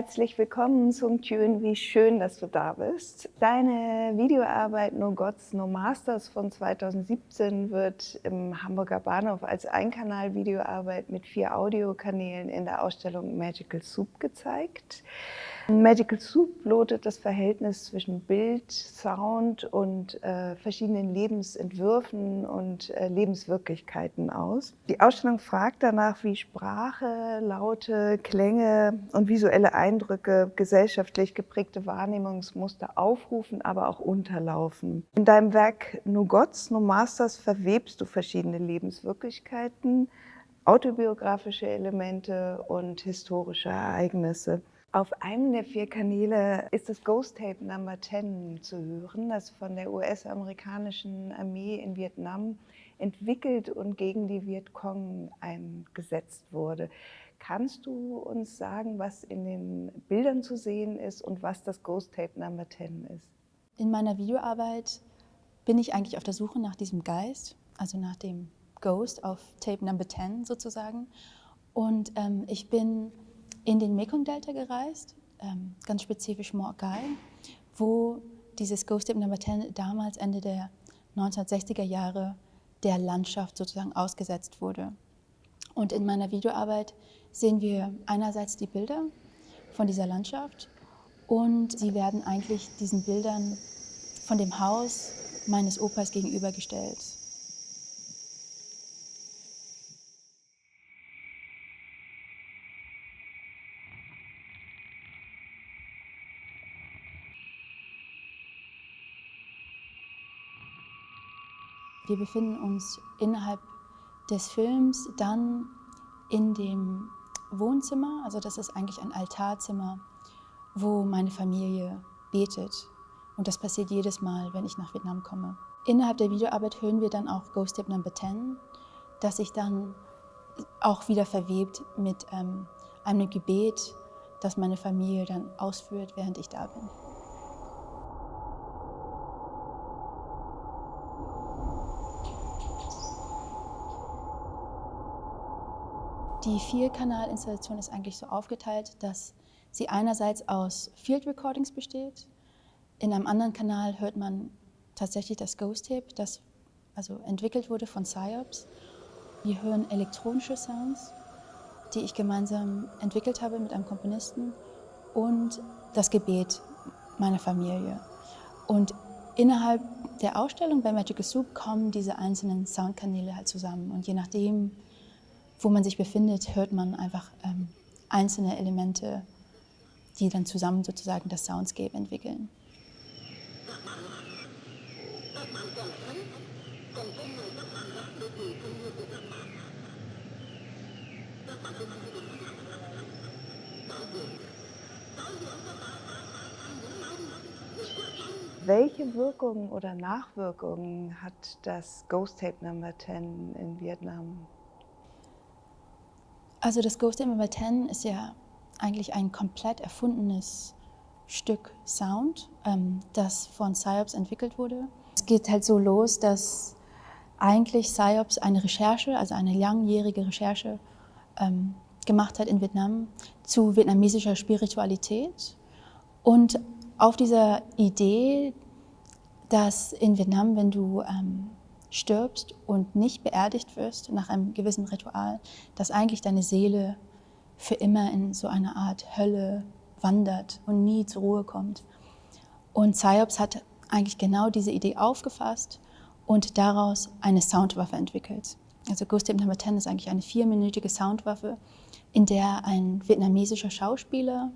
Herzlich willkommen zum Tune. Wie schön, dass du da bist. Deine Videoarbeit No Gods, No Masters von 2017 wird im Hamburger Bahnhof als Einkanal-Videoarbeit mit 4 Audiokanälen in der Ausstellung Magical Soup gezeigt. Magical Soup lotet das Verhältnis zwischen Bild, Sound und verschiedenen Lebensentwürfen und Lebenswirklichkeiten aus. Die Ausstellung fragt danach, wie Sprache, Laute, Klänge und visuelle Eindrücke gesellschaftlich geprägte Wahrnehmungsmuster aufrufen, aber auch unterlaufen. In deinem Werk No Gods, No Masters verwebst du verschiedene Lebenswirklichkeiten, autobiografische Elemente und historische Ereignisse. Auf einem der 4 Kanäle ist das Ghost Tape Number 10 zu hören, das von der US-amerikanischen Armee in Vietnam entwickelt und gegen die Vietcong eingesetzt wurde. Kannst du uns sagen, was in den Bildern zu sehen ist und was das Ghost Tape Number 10 ist? In meiner Videoarbeit bin ich eigentlich auf der Suche nach diesem Geist, also nach dem Ghost auf Tape Number 10 sozusagen. Und ich bin in den Mekong-Delta gereist, ganz spezifisch Mawk Gai, wo dieses Ghost Tape Number 10 damals Ende der 1960er Jahre der Landschaft sozusagen ausgesetzt wurde. Und in meiner Videoarbeit sehen wir einerseits die Bilder von dieser Landschaft und sie werden eigentlich diesen Bildern von dem Haus meines Opas gegenübergestellt. Wir befinden uns innerhalb des Films dann in dem Wohnzimmer, also das ist eigentlich ein Altarzimmer, wo meine Familie betet. Und das passiert jedes Mal, wenn ich nach Vietnam komme. Innerhalb der Videoarbeit hören wir dann auch Ghost Tape Number 10, das sich dann auch wieder verwebt mit einem Gebet, das meine Familie dann ausführt, während ich da bin. Die 4-Kanal-Installation ist eigentlich so aufgeteilt, dass sie einerseits aus Field Recordings besteht. In einem anderen Kanal hört man tatsächlich das Ghost Tape, das also entwickelt wurde von Psyops. Wir hören elektronische Sounds, die ich gemeinsam entwickelt habe mit einem Komponisten, und das Gebet meiner Familie. Und innerhalb der Ausstellung bei Magical Soup kommen diese einzelnen Soundkanäle halt zusammen. Und je nachdem, wo man sich befindet, hört man einfach einzelne Elemente, die dann zusammen sozusagen das Soundscape entwickeln. Welche Wirkungen oder Nachwirkungen hat das Ghost Tape Number 10 in Vietnam? Also das Ghost Tape Number 10 ist ja eigentlich ein komplett erfundenes Stück Sound, das von Psyops entwickelt wurde. Es geht halt so los, dass eigentlich Psyops eine Recherche, also eine langjährige Recherche gemacht hat in Vietnam zu vietnamesischer Spiritualität. Und auf dieser Idee, dass in Vietnam, wenn du stirbst und nicht beerdigt wirst nach einem gewissen Ritual, dass eigentlich deine Seele für immer in so eine Art Hölle wandert und nie zur Ruhe kommt. Und Psyops hat eigentlich genau diese Idee aufgefasst und daraus eine Soundwaffe entwickelt. Also Ghost Tape Number 10 ist eigentlich eine 4-minütige Soundwaffe, in der ein vietnamesischer Schauspieler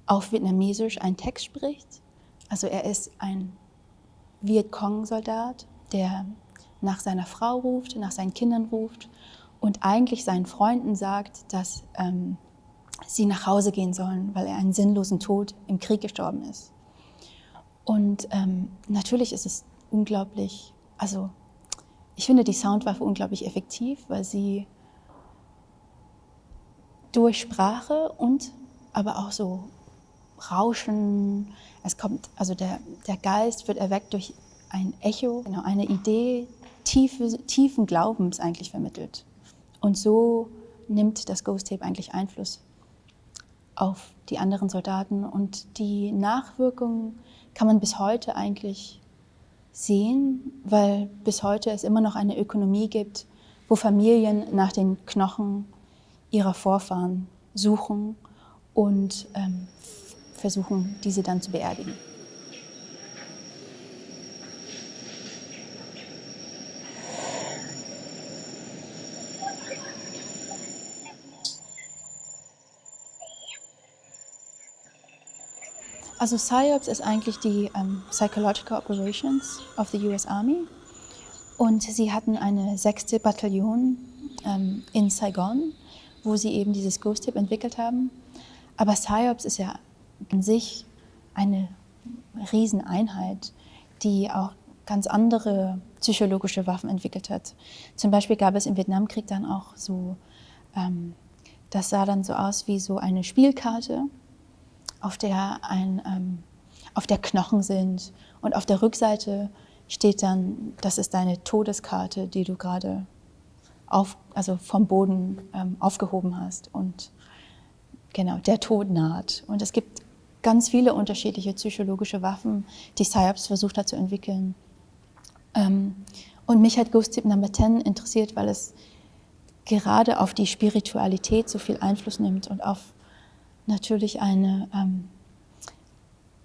auf Vietnamesisch einen Text spricht. Also er ist ein Vietcong-Soldat, der nach seiner Frau ruft, nach seinen Kindern ruft und eigentlich seinen Freunden sagt, dass sie nach Hause gehen sollen, weil er einen sinnlosen Tod im Krieg gestorben ist. Und natürlich ist es unglaublich, also ich finde die Soundwaffe unglaublich effektiv, weil sie durch Sprache und aber auch so Rauschen, es kommt, also der Geist wird erweckt durch ein Echo, genau, eine Idee tiefen Glaubens eigentlich vermittelt. Und so nimmt das Ghost Tape eigentlich Einfluss auf die anderen Soldaten. Und die Nachwirkungen kann man bis heute eigentlich sehen, weil bis heute es immer noch eine Ökonomie gibt, wo Familien nach den Knochen ihrer Vorfahren suchen und versuchen, diese dann zu beerdigen. Also PSYOPs ist eigentlich die Psychological Operations of the US Army und sie hatten eine 6. Bataillon in Saigon, wo sie eben dieses Ghost Tip entwickelt haben. Aber PSYOPs ist ja an sich eine Rieseneinheit, die auch ganz andere psychologische Waffen entwickelt hat. Zum Beispiel gab es im Vietnamkrieg dann auch so, das sah dann so aus wie so eine Spielkarte, auf der Knochen sind und auf der Rückseite steht dann, das ist deine Todeskarte, die du gerade vom Boden aufgehoben hast und genau, der Tod naht. Und es gibt ganz viele unterschiedliche psychologische Waffen, die PSYOPs versucht hat zu entwickeln. Und mich hat Ghost Tip Number 10 interessiert, weil es gerade auf die Spiritualität so viel Einfluss nimmt und auf natürlich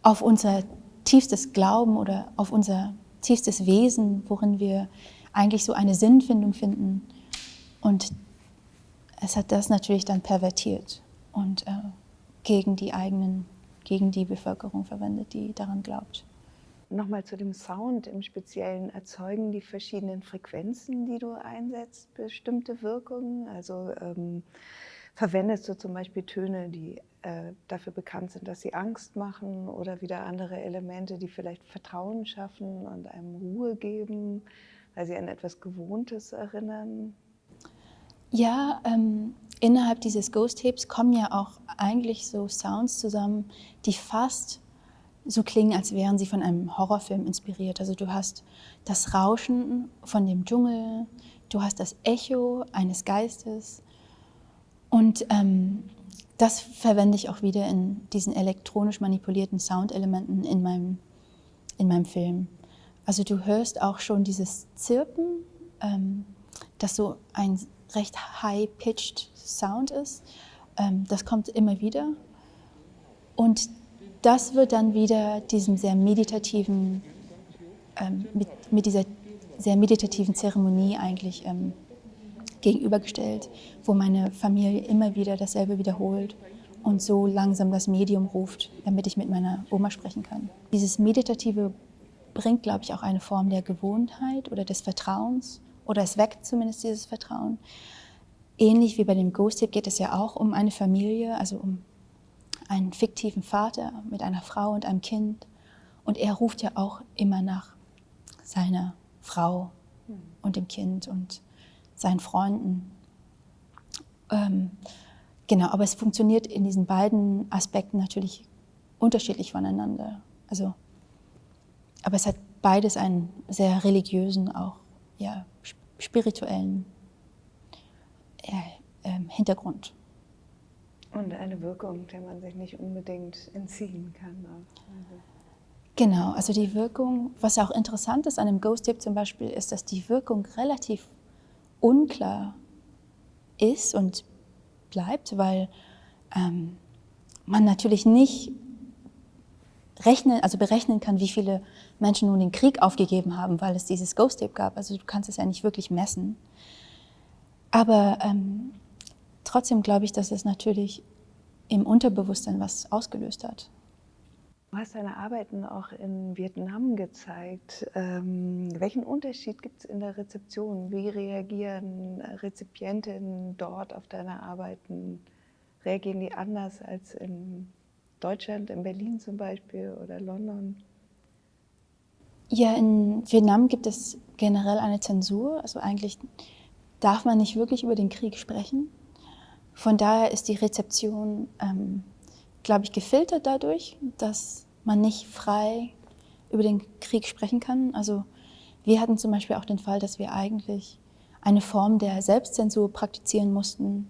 auf unser tiefstes Glauben oder auf unser tiefstes Wesen, worin wir eigentlich so eine Sinnfindung finden. Und es hat das natürlich dann pervertiert und gegen die Bevölkerung verwendet, die daran glaubt. Nochmal zu dem Sound im Speziellen. Erzeugen die verschiedenen Frequenzen, die du einsetzt, bestimmte Wirkungen? Also verwendest du zum Beispiel Töne, die dafür bekannt sind, dass sie Angst machen, oder wieder andere Elemente, die vielleicht Vertrauen schaffen und einem Ruhe geben, weil sie an etwas Gewohntes erinnern? Ja, innerhalb dieses Ghost Tapes kommen ja auch eigentlich so Sounds zusammen, die fast so klingen, als wären sie von einem Horrorfilm inspiriert. Also du hast das Rauschen von dem Dschungel, du hast das Echo eines Geistes und das verwende ich auch wieder in diesen elektronisch manipulierten Soundelementen in meinem Film. Also du hörst auch schon dieses Zirpen, das so ein recht high-pitched Sound ist. Das kommt immer wieder. Und das wird dann wieder diesem sehr meditativen, mit dieser sehr meditativen Zeremonie eigentlich gegenübergestellt, wo meine Familie immer wieder dasselbe wiederholt und so langsam das Medium ruft, damit ich mit meiner Oma sprechen kann. Dieses Meditative bringt, glaube ich, auch eine Form der Gewohnheit oder des Vertrauens, oder es weckt zumindest dieses Vertrauen. Ähnlich wie bei dem Ghost Tip geht es ja auch um eine Familie, also um einen fiktiven Vater mit einer Frau und einem Kind. Und er ruft ja auch immer nach seiner Frau und dem Kind und seinen Freunden. Genau, aber es funktioniert in diesen beiden Aspekten natürlich unterschiedlich voneinander. Also, aber es hat beides einen sehr religiösen, auch ja, spirituellen Hintergrund. Und eine Wirkung, der man sich nicht unbedingt entziehen kann. Genau, also die Wirkung, was auch interessant ist an dem Ghost Tip zum Beispiel, ist, dass die Wirkung relativ unklar ist und bleibt, weil man natürlich nicht berechnen kann, wie viele Menschen nun den Krieg aufgegeben haben, weil es dieses Ghost Tip gab. Also du kannst es ja nicht wirklich messen. Aber trotzdem glaube ich, dass es natürlich im Unterbewusstsein was ausgelöst hat. Du hast deine Arbeiten auch in Vietnam gezeigt. Welchen Unterschied gibt es in der Rezeption? Wie reagieren Rezipientinnen dort auf deine Arbeiten? Reagieren die anders als in Deutschland, in Berlin zum Beispiel oder London? Ja, in Vietnam gibt es generell eine Zensur. Also eigentlich darf man nicht wirklich über den Krieg sprechen. Von daher ist die Rezeption, glaube ich, gefiltert dadurch, dass man nicht frei über den Krieg sprechen kann. Also wir hatten zum Beispiel auch den Fall, dass wir eigentlich eine Form der Selbstzensur praktizieren mussten,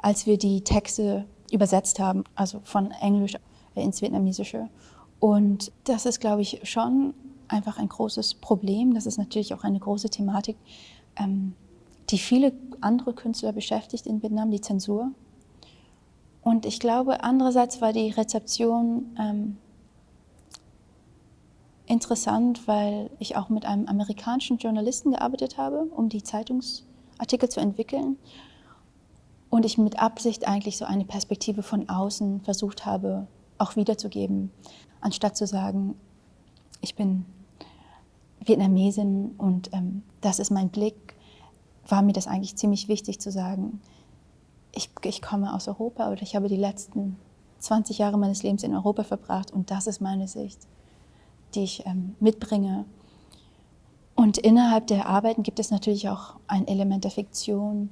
als wir die Texte übersetzt haben, also von Englisch ins Vietnamesische. Und das ist, glaube ich, schon einfach ein großes Problem. Das ist natürlich auch eine große Thematik, die viele andere Künstler beschäftigt in Vietnam, die Zensur. Und ich glaube, andererseits war die Rezeption interessant, weil ich auch mit einem amerikanischen Journalisten gearbeitet habe, um die Zeitungsartikel zu entwickeln. Und ich mit Absicht eigentlich so eine Perspektive von außen versucht habe, auch wiederzugeben, anstatt zu sagen, ich bin Vietnamesin und das ist mein Blick, war mir das eigentlich ziemlich wichtig zu sagen, ich komme aus Europa oder ich habe die letzten 20 Jahre meines Lebens in Europa verbracht und das ist meine Sicht, die ich mitbringe. Und innerhalb der Arbeiten gibt es natürlich auch ein Element der Fiktion,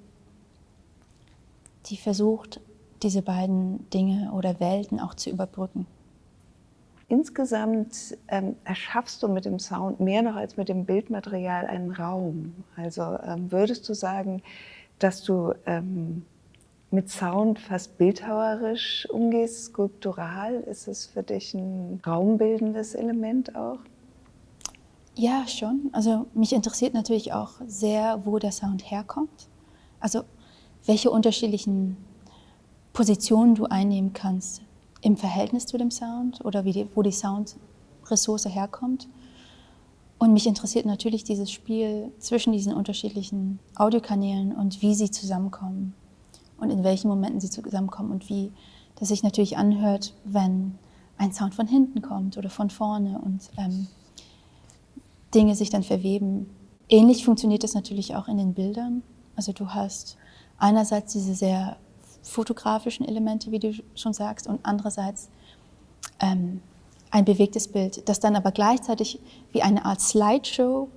die versucht, diese beiden Dinge oder Welten auch zu überbrücken. Insgesamt erschaffst du mit dem Sound mehr noch als mit dem Bildmaterial einen Raum. Also würdest du sagen, dass du mit Sound fast bildhauerisch umgehst, skulptural? Ist es für dich ein raumbildendes Element auch? Ja, schon. Also mich interessiert natürlich auch sehr, wo der Sound herkommt. Also welche unterschiedlichen Positionen du einnehmen kannst im Verhältnis zu dem Sound oder wo die Soundressource herkommt. Und mich interessiert natürlich dieses Spiel zwischen diesen unterschiedlichen Audiokanälen und wie sie zusammenkommen und in welchen Momenten sie zusammenkommen und wie das sich natürlich anhört, wenn ein Sound von hinten kommt oder von vorne und Dinge sich dann verweben. Ähnlich funktioniert das natürlich auch in den Bildern. Also du hast einerseits diese sehr fotografischen Elemente, wie du schon sagst, und andererseits ein bewegtes Bild, das dann aber gleichzeitig wie eine Art Slideshow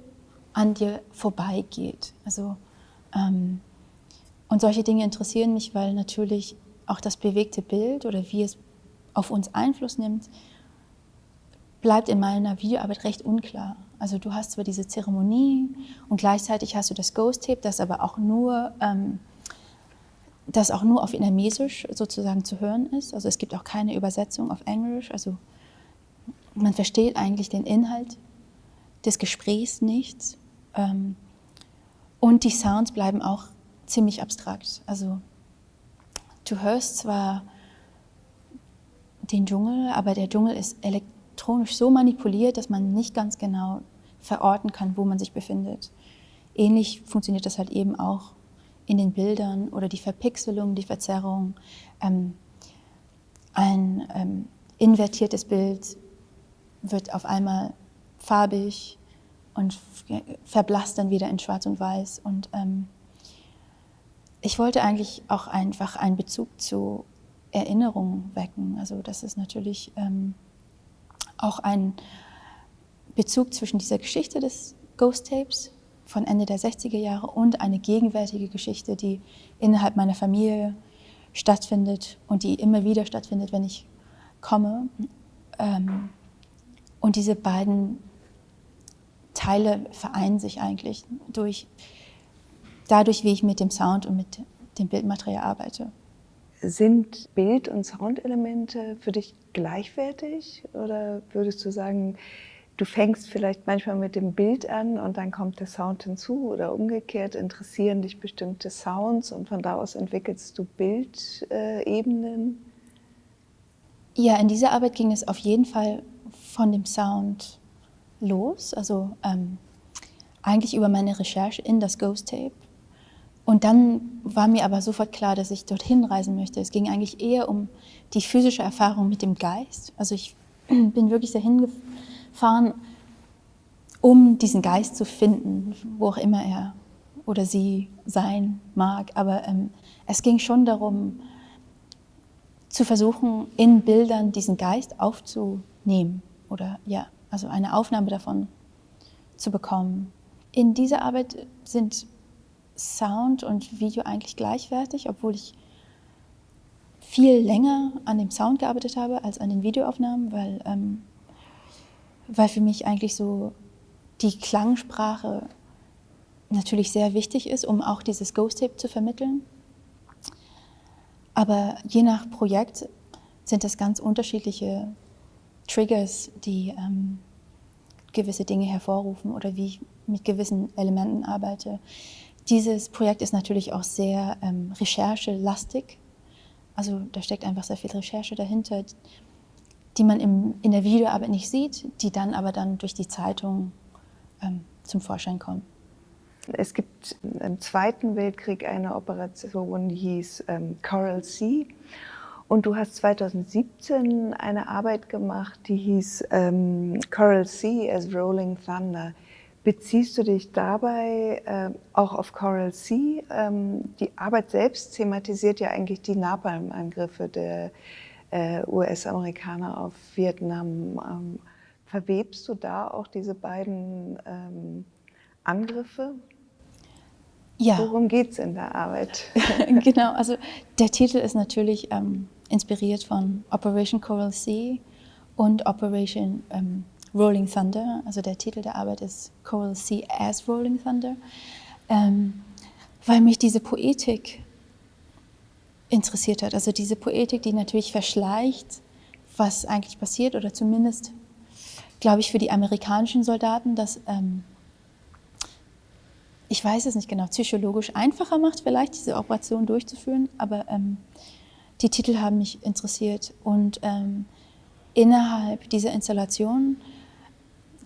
an dir vorbeigeht. Also, und solche Dinge interessieren mich, weil natürlich auch das bewegte Bild oder wie es auf uns Einfluss nimmt, bleibt in meiner Videoarbeit recht unklar. Also du hast zwar diese Zeremonie und gleichzeitig hast du das Ghost Tape, das aber auch nur auf Vietnamesisch sozusagen zu hören ist. Also es gibt auch keine Übersetzung auf Englisch. Also man versteht eigentlich den Inhalt des Gesprächs nicht. Und die Sounds bleiben auch ziemlich abstrakt. Also du hörst zwar den Dschungel, aber der Dschungel ist elektronisch so manipuliert, dass man nicht ganz genau verorten kann, wo man sich befindet. Ähnlich funktioniert das halt eben auch in den Bildern oder die Verpixelung, die Verzerrung. Ein invertiertes Bild wird auf einmal farbig und verblasst dann wieder in Schwarz und Weiß. Und ich wollte eigentlich auch einfach einen Bezug zu Erinnerungen wecken. Also das ist natürlich auch ein Bezug zwischen dieser Geschichte des Ghost Tapes von Ende der 60er Jahre und eine gegenwärtige Geschichte, die innerhalb meiner Familie stattfindet und die immer wieder stattfindet, wenn ich komme. Und diese beiden Teile vereinen sich eigentlich dadurch, wie ich mit dem Sound und mit dem Bildmaterial arbeite. Sind Bild- und Soundelemente für dich gleichwertig oder würdest du sagen, du fängst vielleicht manchmal mit dem Bild an und dann kommt der Sound hinzu oder umgekehrt interessieren dich bestimmte Sounds und von da aus entwickelst du Bildebenen? Ja, in dieser Arbeit ging es auf jeden Fall von dem Sound los, also eigentlich über meine Recherche in das Ghost Tape. Und dann war mir aber sofort klar, dass ich dorthin reisen möchte. Es ging eigentlich eher um die physische Erfahrung mit dem Geist. Also ich bin wirklich dahin gefahren, um diesen Geist zu finden, wo auch immer er oder sie sein mag. Aber es ging schon darum, zu versuchen, in Bildern diesen Geist aufzunehmen oder ja, also eine Aufnahme davon zu bekommen. In dieser Arbeit sind Sound und Video eigentlich gleichwertig, obwohl ich viel länger an dem Sound gearbeitet habe als an den Videoaufnahmen, weil für mich eigentlich so die Klangsprache natürlich sehr wichtig ist, um auch dieses Ghost Tape zu vermitteln. Aber je nach Projekt sind es ganz unterschiedliche Triggers, die gewisse Dinge hervorrufen oder wie ich mit gewissen Elementen arbeite. Dieses Projekt ist natürlich auch sehr recherchelastig. Also da steckt einfach sehr viel Recherche dahinter, die man in der Videoarbeit nicht sieht, die dann aber durch die Zeitung zum Vorschein kommen. Es gibt im Zweiten Weltkrieg eine Operation, die hieß Coral Sea. Und du hast 2017 eine Arbeit gemacht, die hieß Coral Sea as Rolling Thunder. Beziehst du dich dabei auch auf Coral Sea? Die Arbeit selbst thematisiert ja eigentlich die Napalm-Angriffe der US-Amerikaner auf Vietnam. Verwebst du da auch diese beiden Angriffe? Ja. Worum geht es in der Arbeit? Genau, also der Titel ist natürlich inspiriert von Operation Coral Sea und Operation Rolling Thunder. Also der Titel der Arbeit ist Coral Sea as Rolling Thunder, weil mich diese Poetik interessiert hat. Also diese Poetik, die natürlich verschleicht, was eigentlich passiert, oder zumindest, glaube ich, für die amerikanischen Soldaten, dass ich weiß es nicht genau, psychologisch einfacher macht, vielleicht diese Operation durchzuführen, aber die Titel haben mich interessiert. Und innerhalb dieser Installation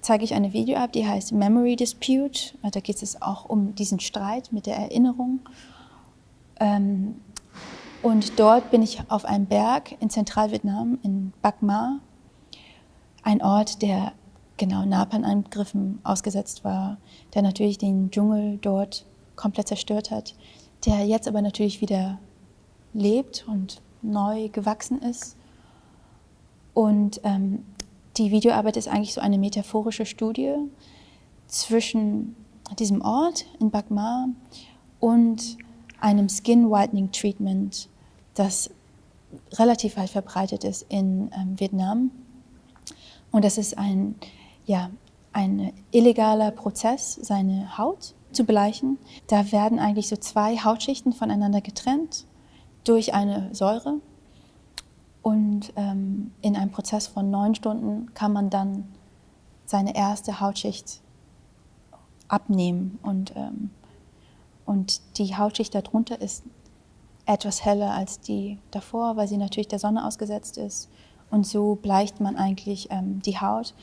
zeige ich eine Videoarbeit, die heißt Memory Dispute. Da geht es auch um diesen Streit mit der Erinnerung. Und dort bin ich auf einem Berg in Zentralvietnam, in Bac Ma, ein Ort, der genau Napalm-Angriffen ausgesetzt war, der natürlich den Dschungel dort komplett zerstört hat, der jetzt aber natürlich wieder lebt und neu gewachsen ist. Und die Videoarbeit ist eigentlich so eine metaphorische Studie zwischen diesem Ort in Bac Ma und einem Skin Whitening Treatment, das relativ weit verbreitet ist in Vietnam. Und das ist ein illegaler Prozess, seine Haut zu bleichen. Da werden eigentlich so zwei Hautschichten voneinander getrennt durch eine Säure. Und in einem Prozess von 9 Stunden kann man dann seine erste Hautschicht abnehmen. Und die Hautschicht darunter ist etwas heller als die davor, weil sie natürlich der Sonne ausgesetzt ist. Und so bleicht man eigentlich die Haut.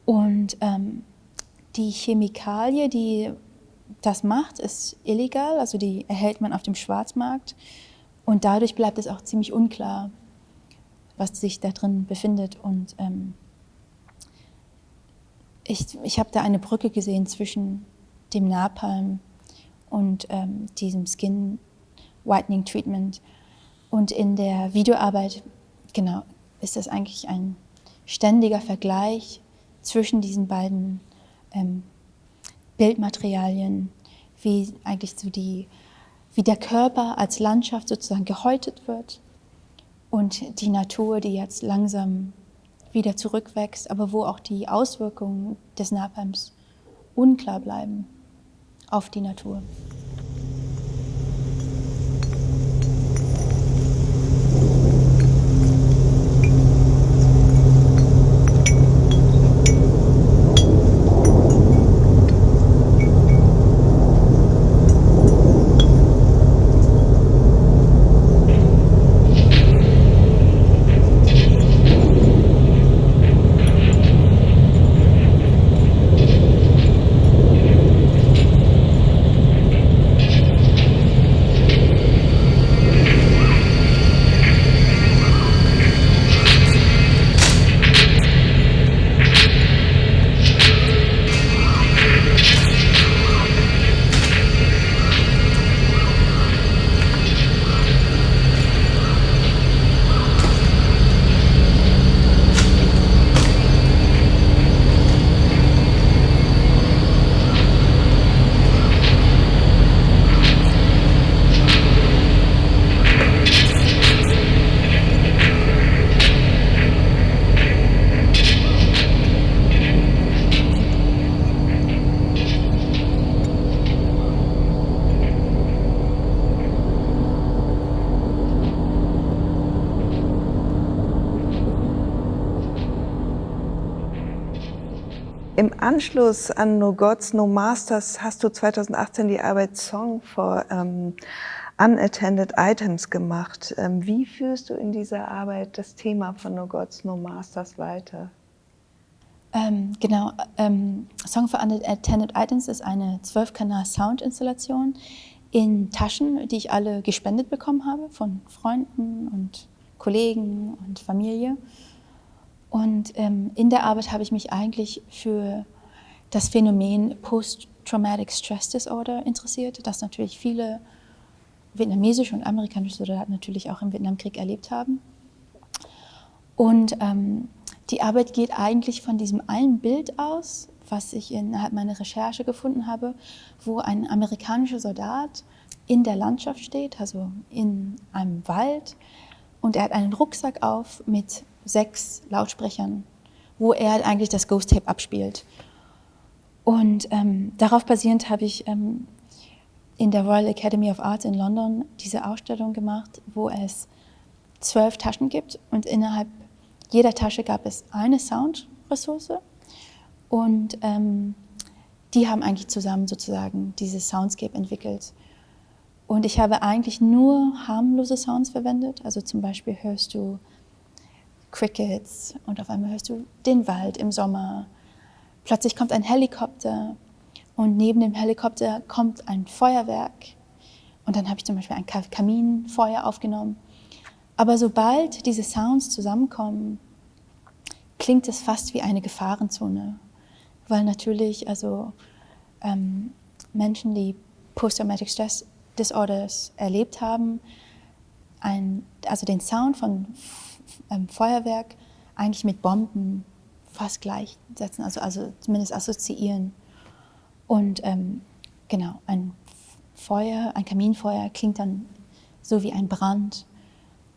Und die Chemikalie, die das macht, ist illegal. Also die erhält man auf dem Schwarzmarkt. Und dadurch bleibt es auch ziemlich unklar, was sich da drin befindet. Und ich habe da eine Brücke gesehen zwischen dem Napalm und diesem Skin Whitening Treatment. Und in der Videoarbeit, genau, ist das eigentlich ein ständiger Vergleich zwischen diesen beiden Bildmaterialien, wie eigentlich so wie der Körper als Landschaft sozusagen gehäutet wird und die Natur, die jetzt langsam wieder zurückwächst, aber wo auch die Auswirkungen des Napalms unklar bleiben auf die Natur. Anschluss an No Gods, No Masters hast du 2018 die Arbeit Song for Unattended Items gemacht. Wie führst du in dieser Arbeit das Thema von No Gods, No Masters weiter? Genau, Song for Unattended Items ist eine 12-Kanal-Soundinstallation in Taschen, die ich alle gespendet bekommen habe von Freunden und Kollegen und Familie. Und in der Arbeit habe ich mich eigentlich für das Phänomen Post-Traumatic Stress Disorder interessiert, das natürlich viele vietnamesische und amerikanische Soldaten natürlich auch im Vietnamkrieg erlebt haben. Und die Arbeit geht eigentlich von diesem einen Bild aus, was ich innerhalb meiner Recherche gefunden habe, wo ein amerikanischer Soldat in der Landschaft steht, also in einem Wald, und er hat einen Rucksack auf mit 6 Lautsprechern, wo er eigentlich das Ghost Tape abspielt. Und darauf basierend habe ich in der Royal Academy of Arts in London diese Ausstellung gemacht, wo es 12 Taschen gibt und innerhalb jeder Tasche gab es eine Soundressource und die haben eigentlich zusammen sozusagen dieses Soundscape entwickelt. Und ich habe eigentlich nur harmlose Sounds verwendet, also zum Beispiel hörst du Crickets und auf einmal hörst du den Wald im Sommer. Plötzlich kommt ein Helikopter und neben dem Helikopter kommt ein Feuerwerk und dann habe ich zum Beispiel ein Kaminfeuer aufgenommen. Aber sobald diese Sounds zusammenkommen, klingt es fast wie eine Gefahrenzone, weil natürlich also Menschen, die Post-Traumatic Stress Disorders erlebt haben, also den Sound von Feuerwerk eigentlich mit Bomben fast gleichsetzen, also zumindest assoziieren. Und genau, ein Kaminfeuer klingt dann so wie ein Brand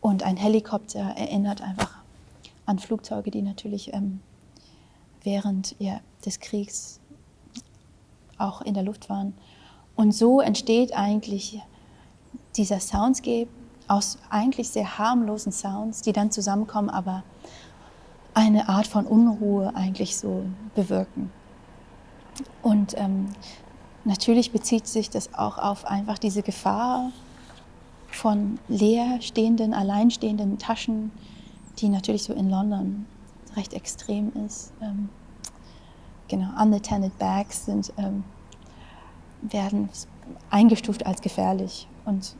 und ein Helikopter erinnert einfach an Flugzeuge, die natürlich während des Kriegs auch in der Luft waren. Und so entsteht eigentlich dieser Soundscape aus eigentlich sehr harmlosen Sounds, die dann zusammenkommen, aber eine Art von Unruhe eigentlich so bewirken. Und natürlich bezieht sich das auch auf einfach diese Gefahr von leer stehenden, alleinstehenden Taschen, die natürlich so in London recht extrem ist. Genau, unattended bags werden eingestuft als gefährlich. Und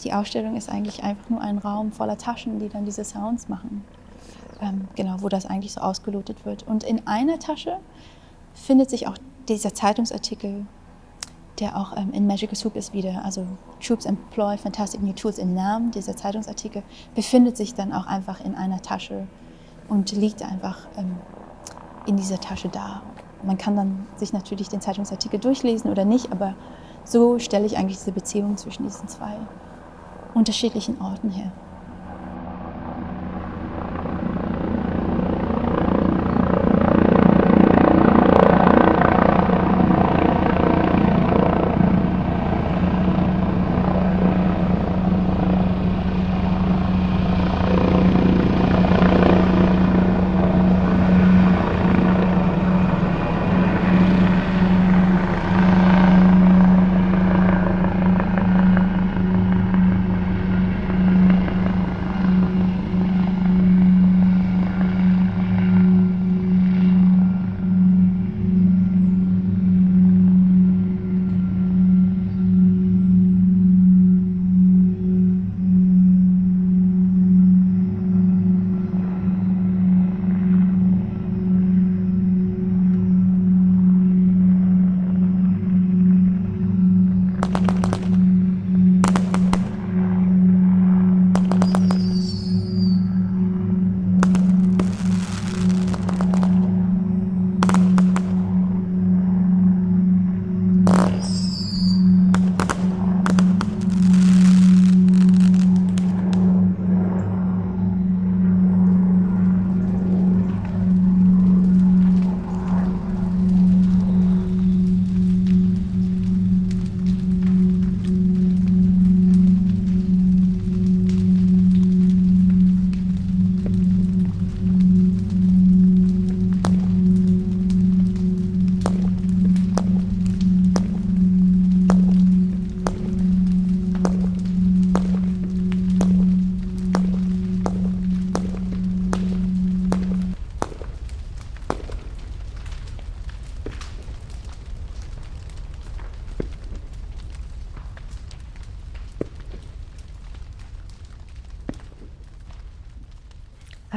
die Ausstellung ist eigentlich einfach nur ein Raum voller Taschen, die dann diese Sounds machen. Genau, wo das eigentlich so ausgelotet wird. Und in einer Tasche findet sich auch dieser Zeitungsartikel, der auch in Magical Soup ist wieder. Also Troops employ fantastic new tools im Namen. Dieser Zeitungsartikel befindet sich dann auch einfach in einer Tasche und liegt einfach in dieser Tasche da. Man kann dann sich natürlich den Zeitungsartikel durchlesen oder nicht, aber so stelle ich eigentlich diese Beziehung zwischen diesen 2 unterschiedlichen Orten her.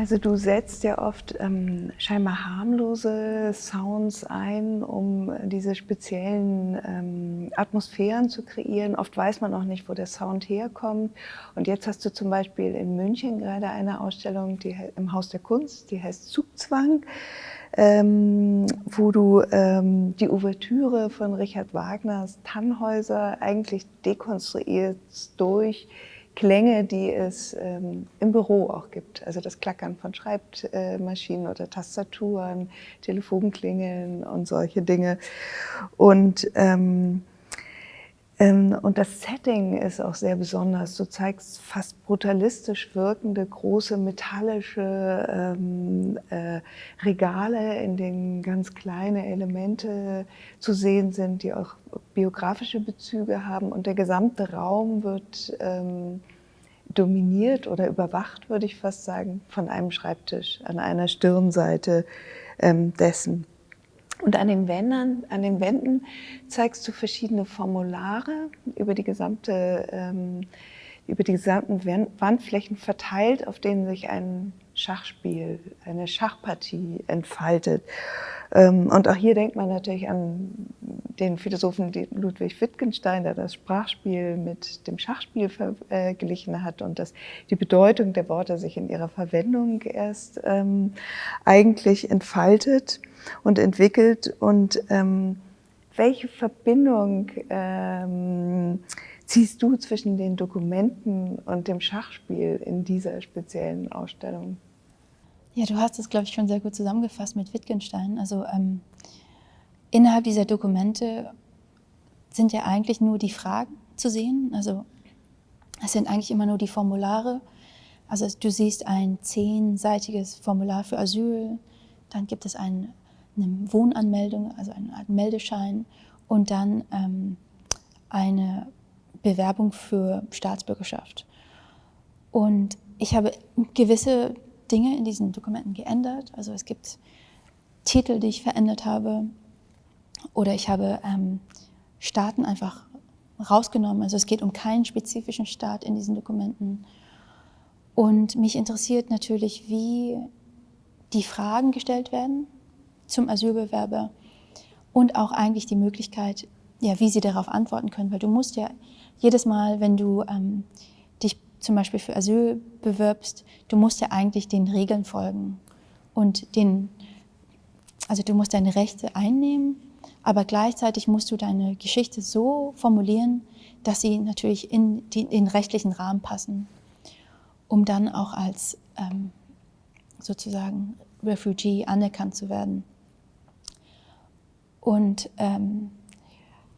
Also du setzt ja oft scheinbar harmlose Sounds ein, um diese speziellen Atmosphären zu kreieren. Oft weiß man auch nicht, wo der Sound herkommt. Und jetzt hast du zum Beispiel in München gerade eine Ausstellung im Haus der Kunst, die heißt Zugzwang, wo du die Ouvertüre von Richard Wagners Tannhäuser eigentlich dekonstruierst durch Klänge, die es im Büro auch gibt. Also das Klackern von Schreibmaschinen oder Tastaturen, Telefonklingeln und solche Dinge. Und das Setting ist auch sehr besonders. Du zeigst fast brutalistisch wirkende, große metallische Regale, in denen ganz kleine Elemente zu sehen sind, die auch biografische Bezüge haben. Und der gesamte Raum wird dominiert oder überwacht, würde ich fast sagen, von einem Schreibtisch an einer Stirnseite dessen. Und an den Wänden zeigst du verschiedene Formulare über die gesamten Wandflächen verteilt, auf denen sich ein Schachspiel, eine Schachpartie entfaltet. Und auch hier denkt man natürlich an den Philosophen Ludwig Wittgenstein, der das Sprachspiel mit dem Schachspiel verglichen hat und dass die Bedeutung der Worte sich in ihrer Verwendung erst eigentlich entfaltet und entwickelt. Und welche Verbindung ziehst du zwischen den Dokumenten und dem Schachspiel in dieser speziellen Ausstellung? Ja, du hast es, glaube ich, schon sehr gut zusammengefasst mit Wittgenstein. Also innerhalb dieser Dokumente sind ja eigentlich nur die Fragen zu sehen. Also es sind eigentlich immer nur die Formulare. Also du siehst ein 10-seitiges Formular für Asyl, dann gibt es eine Wohnanmeldung, also eine Art Meldeschein und dann eine Bewerbung für Staatsbürgerschaft. Und ich habe gewisse Dinge in diesen Dokumenten geändert. Also es gibt Titel, die ich verändert habe. Oder ich habe Staaten einfach rausgenommen. Also es geht um keinen spezifischen Staat in diesen Dokumenten. Und mich interessiert natürlich, wie die Fragen gestellt werden zum Asylbewerber und auch eigentlich die Möglichkeit, ja, wie sie darauf antworten können. Weil du musst ja jedes Mal, wenn du dich zum Beispiel für Asyl bewirbst, du musst ja eigentlich den Regeln folgen und also du musst deine Rechte einnehmen, aber gleichzeitig musst du deine Geschichte so formulieren, dass sie natürlich in den rechtlichen Rahmen passen, um dann auch als sozusagen Refugee anerkannt zu werden. Und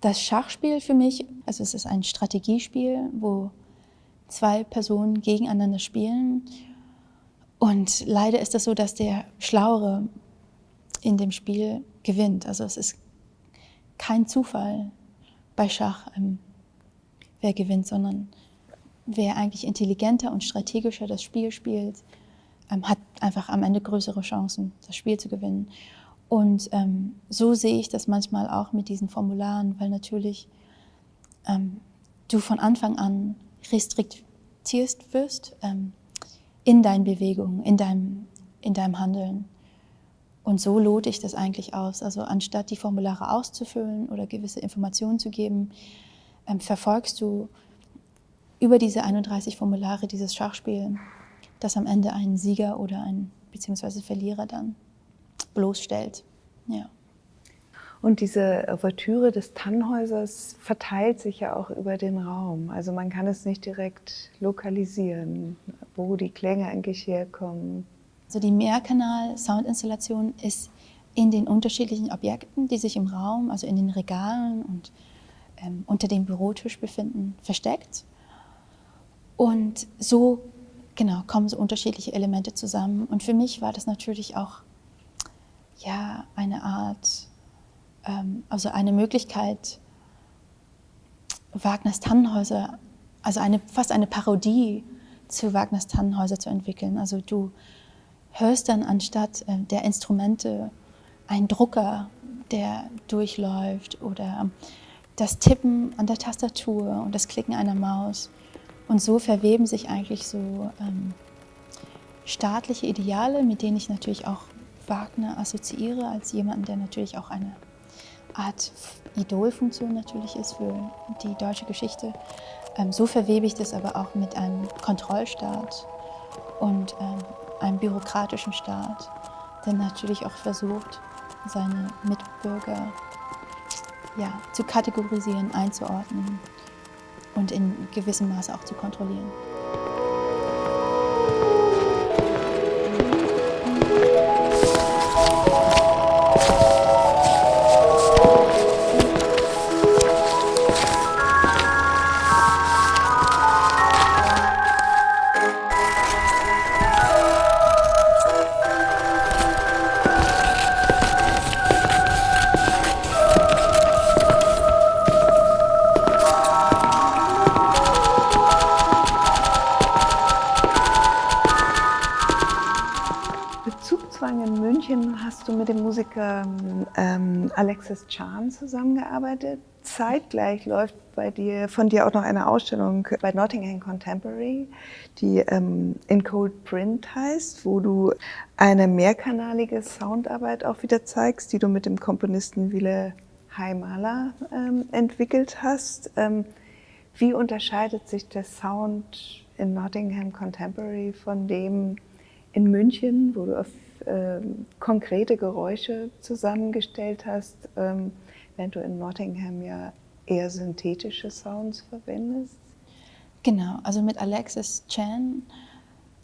das Schachspiel für mich, also es ist ein Strategiespiel, wo 2 Personen gegeneinander spielen. Und leider ist es so, dass der Schlauere in dem Spiel gewinnt. Also es ist kein Zufall bei Schach, wer gewinnt, sondern wer eigentlich intelligenter und strategischer das Spiel spielt, hat einfach am Ende größere Chancen, das Spiel zu gewinnen. Und so sehe ich das manchmal auch mit diesen Formularen, weil natürlich du von Anfang an restriktiert wirst in deinen Bewegungen, in deinem Handeln. Und so lote ich das eigentlich aus. Also anstatt die Formulare auszufüllen oder gewisse Informationen zu geben, verfolgst du über diese 31 Formulare dieses Schachspiel, das am Ende einen Sieger oder beziehungsweise Verlierer dann bloßstellt. Ja. Und diese Ouvertüre des Tannhäusers verteilt sich ja auch über den Raum. Also man kann es nicht direkt lokalisieren, wo die Klänge eigentlich herkommen. Also die Mehrkanal-Soundinstallation ist in den unterschiedlichen Objekten, die sich im Raum, also in den Regalen und unter dem Bürotisch befinden, versteckt. Und so kommen so unterschiedliche Elemente zusammen. Und für mich war das natürlich auch eine Art, also eine Möglichkeit, Wagners Tannhäuser, also fast eine Parodie zu Wagners Tannhäuser zu entwickeln. Also du hörst dann anstatt der Instrumente einen Drucker, der durchläuft oder das Tippen an der Tastatur und das Klicken einer Maus. Und so verweben sich eigentlich so staatliche Ideale, mit denen ich natürlich auch Wagner assoziiere, als jemanden, der natürlich auch eine Art Idolfunktion natürlich ist für die deutsche Geschichte. So verwebe ich das aber auch mit einem Kontrollstaat und einem bürokratischen Staat, der natürlich auch versucht, seine Mitbürger zu kategorisieren, einzuordnen und in gewissem Maße auch zu kontrollieren. Bezugszwang in München hast du mit dem Musiker Alexis Chan zusammengearbeitet. Zeitgleich läuft von dir auch noch eine Ausstellung bei Nottingham Contemporary, die In Cold Print heißt, wo du eine mehrkanalige Soundarbeit auch wieder zeigst, die du mit dem Komponisten Ville Heimala entwickelt hast. Wie unterscheidet sich der Sound in Nottingham Contemporary von dem in München, wo du auf konkrete Geräusche zusammengestellt hast, während du in Nottingham ja eher synthetische Sounds verwendest? Genau, also mit Alexis Chan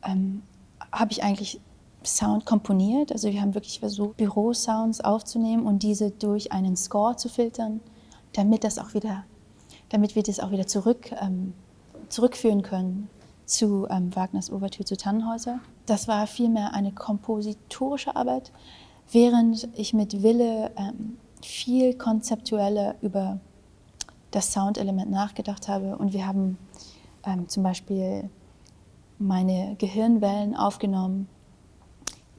habe ich eigentlich Sound komponiert. Also wir haben wirklich versucht, Bürosounds aufzunehmen und diese durch einen Score zu filtern, damit wir das auch wieder zurückführen können zu Wagners Ouvertüre zu Tannhäuser. Das war vielmehr eine kompositorische Arbeit, während ich mit Ville viel konzeptueller über das Soundelement nachgedacht habe. Und wir haben zum Beispiel meine Gehirnwellen aufgenommen,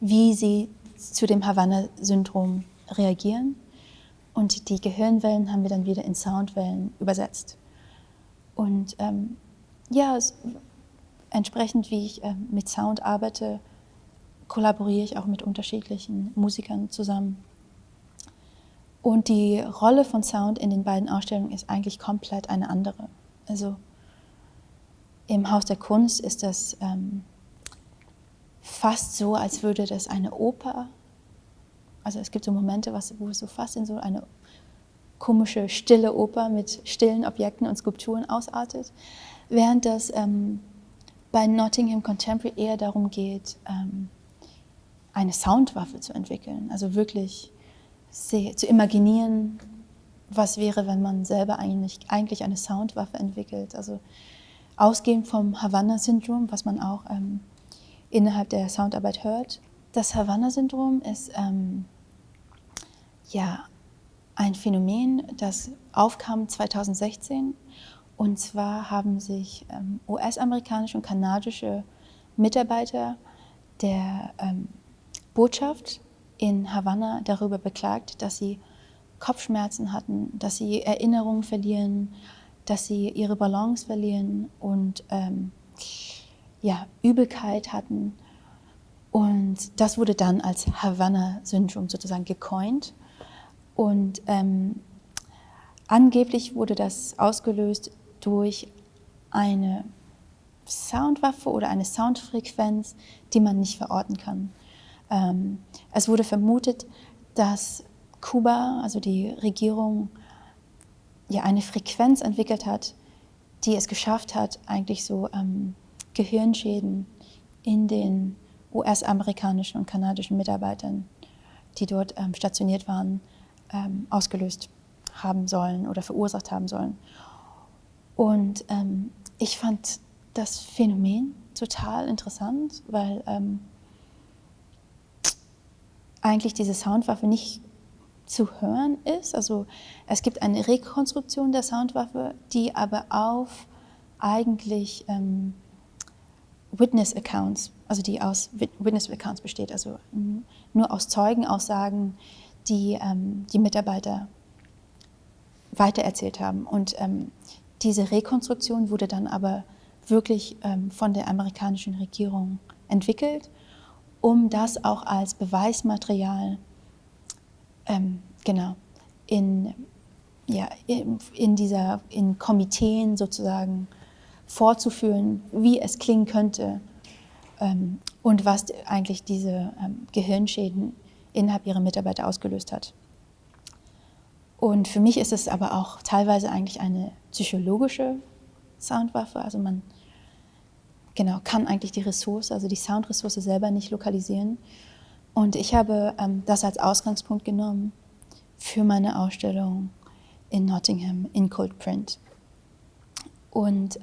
wie sie zu dem Havanna-Syndrom reagieren. Und die Gehirnwellen haben wir dann wieder in Soundwellen übersetzt. Und entsprechend wie ich mit Sound arbeite, kollaboriere ich auch mit unterschiedlichen Musikern zusammen. Und die Rolle von Sound in den beiden Ausstellungen ist eigentlich komplett eine andere. Also im Haus der Kunst ist das fast so, als würde das eine Oper, also es gibt so Momente, wo es so fast in so eine komische, stille Oper mit stillen Objekten und Skulpturen ausartet, während das bei Nottingham Contemporary eher darum geht, eine Soundwaffe zu entwickeln, also wirklich zu imaginieren, was wäre, wenn man selber eigentlich eine Soundwaffe entwickelt. Also ausgehend vom Havanna-Syndrom, was man auch innerhalb der Soundarbeit hört. Das Havanna-Syndrom ist ein Phänomen, das aufkam 2016. Und zwar haben sich US-amerikanische und kanadische Mitarbeiter der Botschaft in Havanna darüber beklagt, dass sie Kopfschmerzen hatten, dass sie Erinnerungen verlieren, dass sie ihre Balance verlieren und Übelkeit hatten. Und das wurde dann als Havanna-Syndrom sozusagen gecoint. Und angeblich wurde das ausgelöst durch eine Soundwaffe oder eine Soundfrequenz, die man nicht verorten kann. Es wurde vermutet, dass Kuba, also die Regierung, eine Frequenz entwickelt hat, die es geschafft hat, eigentlich so Gehirnschäden in den US-amerikanischen und kanadischen Mitarbeitern, die dort stationiert waren, ausgelöst haben sollen oder verursacht haben sollen. Und ich fand das Phänomen total interessant, weil eigentlich diese Soundwaffe nicht zu hören ist. Also es gibt eine Rekonstruktion der Soundwaffe, die aber auf eigentlich Witness Accounts, also die aus Witness Accounts besteht, also nur aus Zeugenaussagen, die die Mitarbeiter weitererzählt haben. Und diese Rekonstruktion wurde dann aber wirklich von der amerikanischen Regierung entwickelt, um das auch als Beweismaterial genau in Komiteen sozusagen vorzuführen, wie es klingen könnte und was eigentlich diese Gehirnschäden innerhalb ihrer Mitarbeiter ausgelöst hat. Und für mich ist es aber auch teilweise eigentlich eine psychologische Soundwaffe. Also man kann eigentlich die Ressource, also die Soundressource selber nicht lokalisieren. Und ich habe das als Ausgangspunkt genommen für meine Ausstellung in Nottingham in Cold Print. Und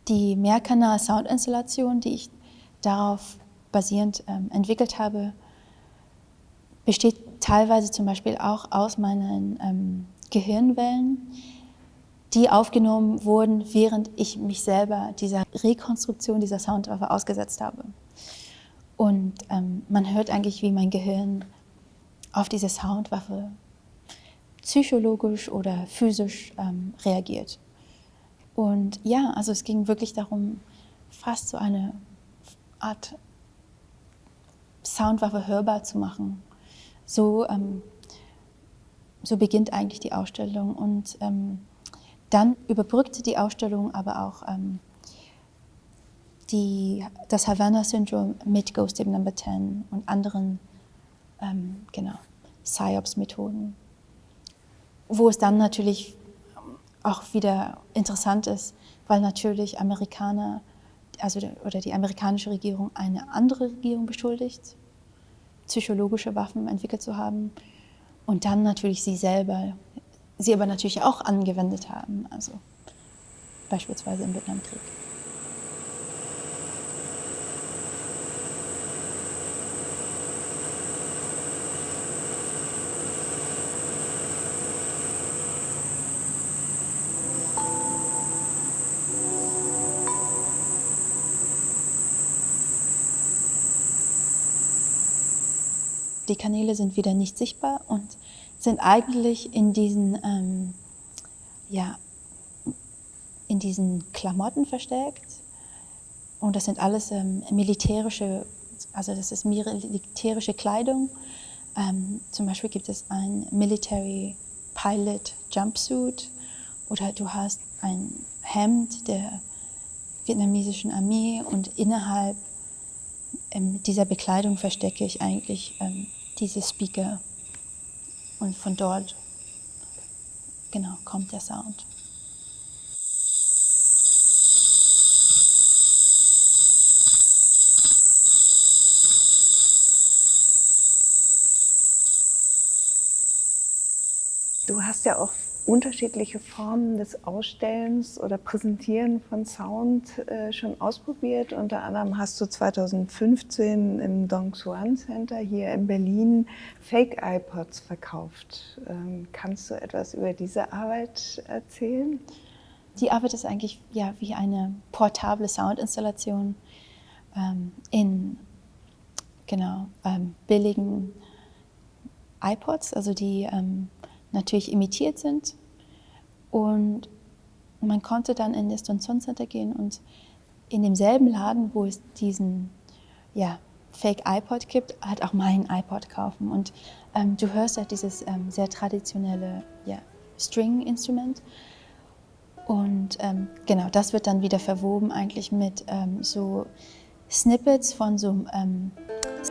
die Mehrkanal-Soundinstallation, die ich darauf basierend entwickelt habe, besteht teilweise zum Beispiel auch aus meinen Gehirnwellen, die aufgenommen wurden, während ich mich selber dieser Rekonstruktion dieser Soundwaffe ausgesetzt habe. Und man hört eigentlich, wie mein Gehirn auf diese Soundwaffe psychologisch oder physisch reagiert. Und ja, also es ging wirklich darum, fast so eine Art Soundwaffe hörbar zu machen. So beginnt eigentlich die Ausstellung. Und dann überbrückte die Ausstellung aber auch das Havana-Syndrom mit Ghost Tape Number 10 und anderen PSYOPs-Methoden. Wo es dann natürlich auch wieder interessant ist, weil natürlich Amerikaner, oder die amerikanische Regierung eine andere Regierung beschuldigt, psychologische Waffen entwickelt zu haben und dann natürlich sie aber natürlich auch angewendet haben, also beispielsweise im Vietnamkrieg. Die Kanäle sind wieder nicht sichtbar und sind eigentlich in diesen Klamotten versteckt. Und das sind alles militärische Kleidung. Zum Beispiel gibt es ein Military Pilot Jumpsuit oder du hast ein Hemd der vietnamesischen Armee und innerhalb dieser Bekleidung verstecke ich eigentlich diese Speaker und von dort kommt der Sound. Du hast ja auch unterschiedliche Formen des Ausstellens oder Präsentieren von Sound schon ausprobiert. Unter anderem hast du 2015 im Dong Xuan Center hier in Berlin Fake-iPods verkauft. Kannst du etwas über diese Arbeit erzählen? Die Arbeit ist eigentlich wie eine portable Soundinstallation in billigen iPods, also die natürlich imitiert sind. Und man konnte dann in das Don Xuan Center gehen und in demselben Laden, wo es diesen Fake iPod gibt, halt auch mein iPod kaufen. Und du hörst halt dieses sehr traditionelle String-Instrument. Und das wird dann wieder verwoben eigentlich mit so Snippets von so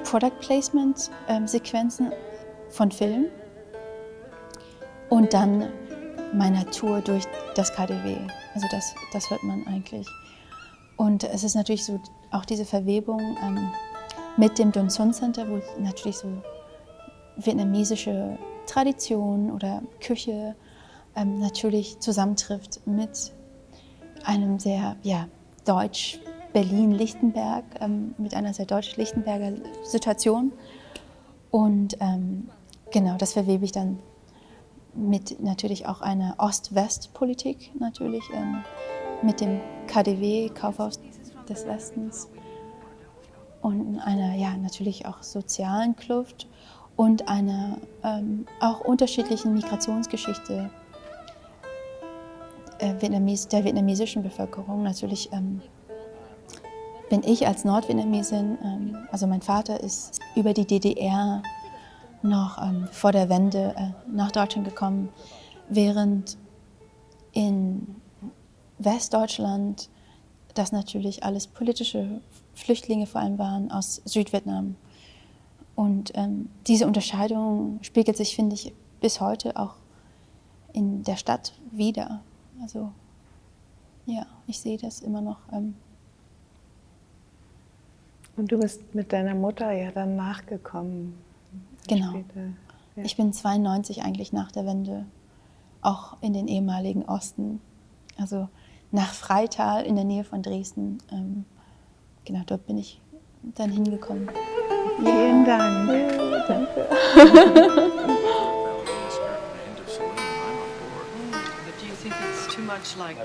Product Placement Sequenzen von Filmen. Und dann meiner Tour durch das KaDeWe. Also das hört man eigentlich. Und es ist natürlich so auch diese Verwebung mit dem Don Xuan Center, wo natürlich so vietnamesische Tradition oder Küche natürlich zusammentrifft mit einem sehr Deutsch-Berlin-Lichtenberg, mit einer sehr deutsch-Lichtenberger Situation. Und das verwebe ich dann mit natürlich auch einer Ost-West-Politik natürlich, mit dem KaDeWe, Kaufhaus des Westens, und einer natürlich auch sozialen Kluft und einer auch unterschiedlichen Migrationsgeschichte der vietnamesischen Bevölkerung. Natürlich bin ich als Nordvietnamesin, also mein Vater ist über die DDR noch vor der Wende nach Deutschland gekommen, während in Westdeutschland das natürlich alles politische Flüchtlinge vor allem waren aus Südvietnam. Und diese Unterscheidung spiegelt sich, finde ich, bis heute auch in der Stadt wider. Also ja, ich sehe das immer noch. Und du bist mit deiner Mutter ja dann nachgekommen. Genau. Später. Ja. Ich bin 92 eigentlich nach der Wende auch in den ehemaligen Osten, also nach Freital in der Nähe von Dresden. Genau, dort bin ich dann hingekommen. Vielen Dank. Danke. But do you think it's too much like